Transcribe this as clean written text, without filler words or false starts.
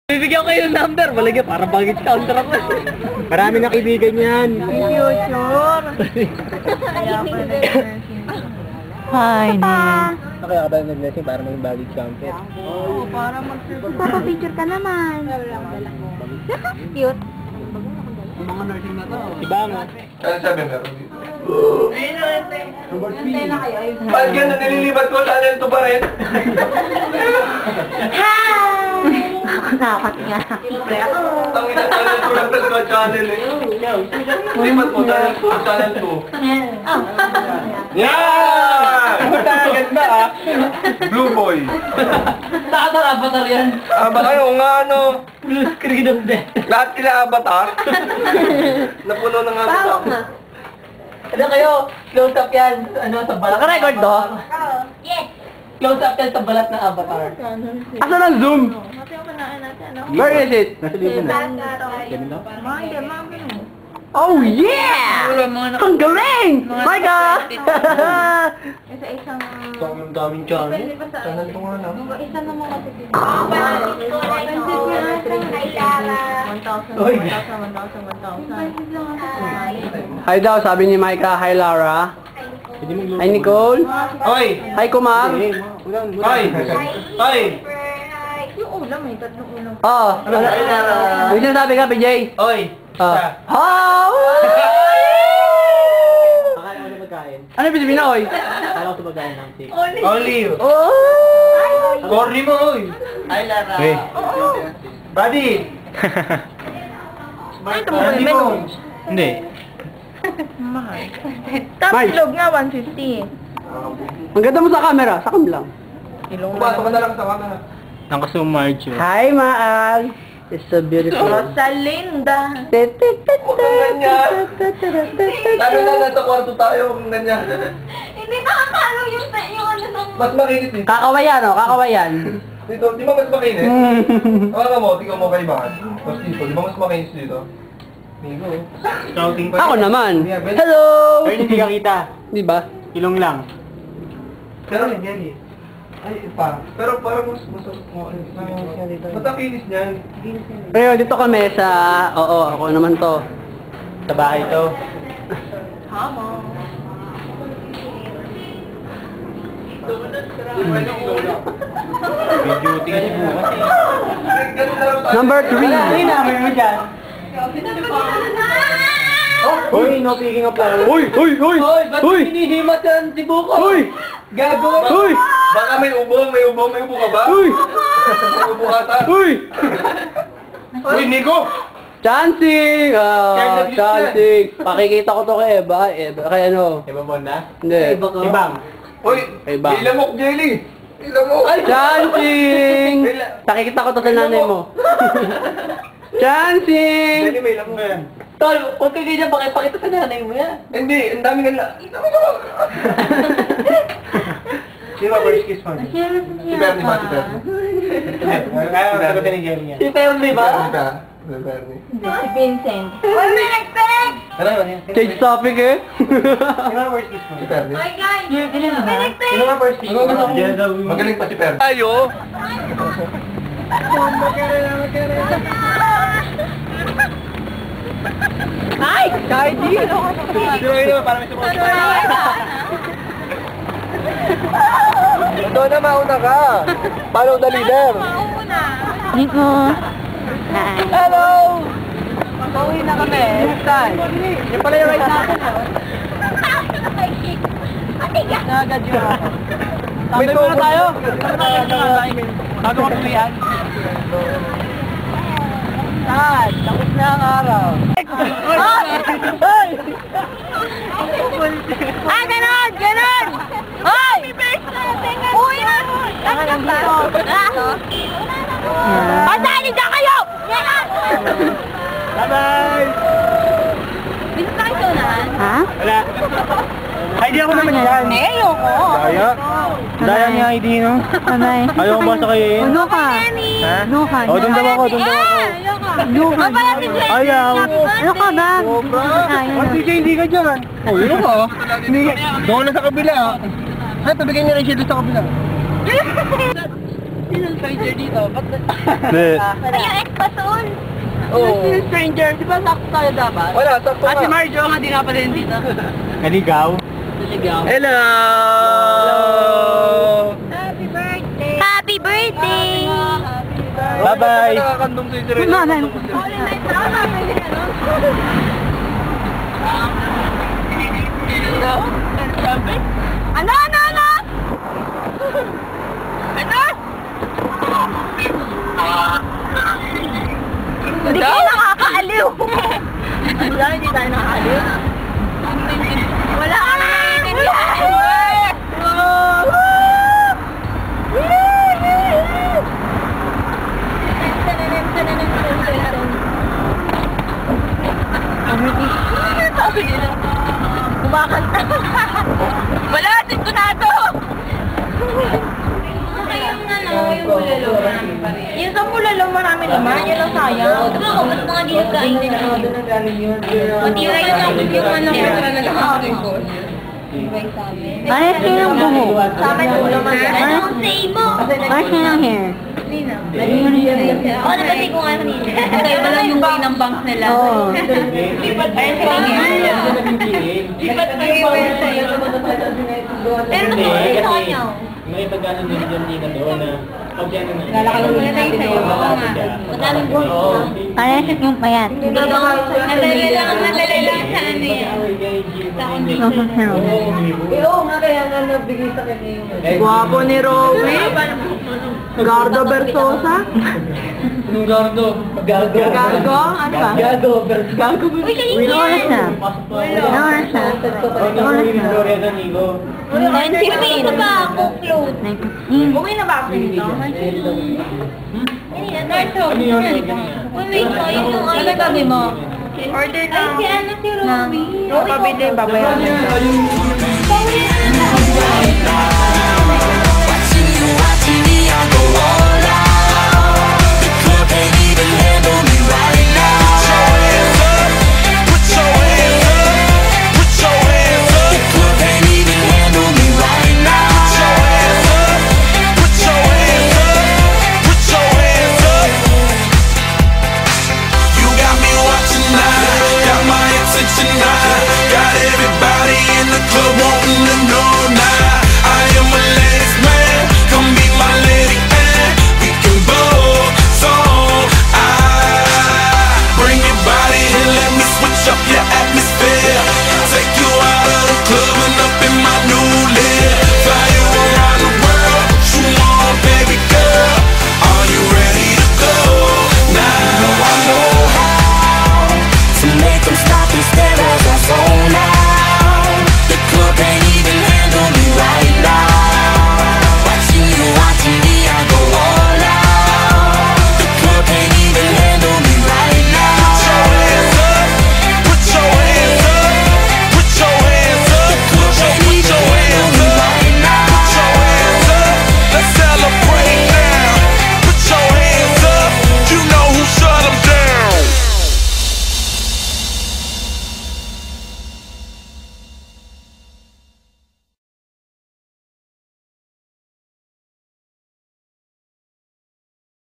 Bibigyan ko kayo ng number, malagyan para baggage counter ako. Marami na kaibigan yan. Future. Hi, Nen. Kaya ka ba nag-blessing para maging baggage counter? Oo, para magpapapicture ka naman. Cute. Yung mga nursing na to. Iba nga. Ano sabi meron dito? Pag yan na nililipat ko, channel to pa rin. Dapat nga. Ang ina channel to lang talaga channel eh. Lipat mo, channel to. Yan! Agad ba ah? Blue boy. Nakata avatar yan. Baka yung nga ano. Blue screen of death. Lahat sila avatar. Napuno na nga Bawang avatar. na. Ano kayo? Close up yan. Ano sa balat? Naka-record to? Yes. Close up yan sa balat ng avatar. Asan ang zoom? Where is it? Nasa dito na. Oh yeah! Ang galing! Micah! Isa-isang... Ang daming channel. Channel to nga na. Isa na mga titigil. Oy. 1,000. Hi daw, sabi ni Micah. Hi Lara. Hi Nicole. Oy! Hi Kumar. Oy! Oy! Yung ulam, may tatlong ulam. Oh, ano sinasabi ka, PJ? Oy! How? Akala ko na magkain. Ano yung Pilipino, oy? Akala ko na magkain ng steak. Only you. Oh! Corny mo, oy! Ay, Lara. Hey. Buddy! Ito mo Buddy menu. mo! Hindi. Mahal. Tapilog nga, 150. Ang ganda mo sa camera, sa cam lang. Pumasok ka na lang sa camera. Nakasumarch yun. Hi Maal. It's so beautiful. Rosalinda. Huwag kang ganyan! Lalo na nasa kwarto tayo, huwag kang ganyan. Hindi nakakalo yung ano nung... Mas makinis dito. Kakawayan, oh, kakawayan. Dito, di ba mas makinis? Hawakan mo, tingnan mo kaibahan. Tapos dito, di ba mas makinis dito? Migo. Scouting pa. Ako naman. Hello! Pero hindi ka kita. Di ba? Ilong lang. Pero ay, pa. Pero parang mas ba't ang kinis niyan? Pero dito kami sa... Oo, ako naman to. Sa bahay to. Hamo. May duty kasi bukas eh. Ganun na lang tayo. Number 3. Namin mo dyan. Uy, no picking up lang. Uy! Uy! Uy! Hoy, ba't Uy! hinihimat yan si Buko? Uy! Gagawa. Uy! Baka may ubo ka ba? Uy! May ubo ka ta? Uy! Uy, Nico! Chancing! Ah, Chancing! Pakikita ko to kay Eva. Kay ano? Iba mo na? Hindi. Ibang. Uy, Iba. ilamok jelly! Ilamok! Chancing! Pakikita ko to sa nanay mo. Chancing! Jelly may lamok yan. Tol, huwag ka ganyan, pakipakita sa nanay mo yan. Hindi, ang dami nga Sino ba first kiss mo? Si Bernie ba? Si Bernie. Sagutin ni Jerry yan. Si Perry ba? Si Bernie. Si Vincent. Uy, may nag-text! Ano yun yan? Change topic eh. Sino ba first kiss mo? Si Bernie. Hi guys! May nag-text! Sino ba first kiss mo? Magaling pa si Bernie. Ayo! Ay! Cardi! Sino yun? Para may support. Ito na, mauna ka! Follow the leader! Mauna! Nico! Hello! Pauwi na kami. Saan? Yung pala yung ride natin ha? Nagad yun. Tambay muna tayo. Bago magpulian. Saan? Tapos na ang araw. Ah, ganon! Ganon! Hoy! Uy! Tangan ba? Pasali ka kayo! Ganon! Bye-bye! Bisa na kayo unahan? Ha? Wala. Ay, di ako naman yan. Eh, ayoko. Daya? Daya niya ID, no? Anay. Ayaw ko ba sa kayo yun? Ano ka? Ha? Ano ka? O, doon daw ako, doon daw ako. Ano ka? Ayaw. Ano ka ba? Sobra. Ayun. Ba't DJ hindi ka dyan? O, yun ako. Hindi ka. Doon na sa kabila. Ha, tabigyan niya rin siya doon sa kabila. Sino stranger dito? Ba't Hindi. Ay, yung ex-pasun. Sino stranger? Di ba sakto tayo dapat? Wala, sakto Ah, si nga. Marjo nga di nga pa rin dito. Naligaw? Naligaw. Hello! Happy birthday! Happy birthday! Bye-bye. Nakakandong si Jirel. Holy night na ako namin ano? Ano? Ano? Ano? Ano? Hindi kayo nakakaaliw. Ano lang, hindi tayo nakakaaliw? Wala ka na kumakanta. Wala, sintonado! Yung sa mulalo, marami naman. Yun ang sayang. Diba ako, ba't mga di nagkainin na ako? Matira yung ano ko na nakakapos. Ano sinong buho? Sa amin, ulo man. Ano ang say mo? Ano sinong hair? Oo, nabati ko nga kanina. Kasi iba lang yung way ng bangs nila. Oo. Lipat pa yun sa Lipat pa yun sa'yo. Pero nagpapalay sa kanya. May pagkano din dyan dito doon na pag yan na. Lalakalang tayo sa'yo. Oo nga. Madaling buho. Parehas yung payat. Nadalay lang sa ano yan. Sa kondisyon. Oo nga kaya nga nabigay sa kanya yung... Guwapo ni Rowie. Gardo Bersosa. Anong gardo? Gago. Gago? Ano ba? Gago. Gago. Uy, kanina oras na? Ilang oras na? Gloria Amigo. 9:15 na ba ako, close? Uwi na ba ako dito? Kanina, Narso. Uy, wait ko, yun yung ano sabi mo? Order na. Ay, si ano si Romy? Pabili, babayaran. Watching you on TV, I go on.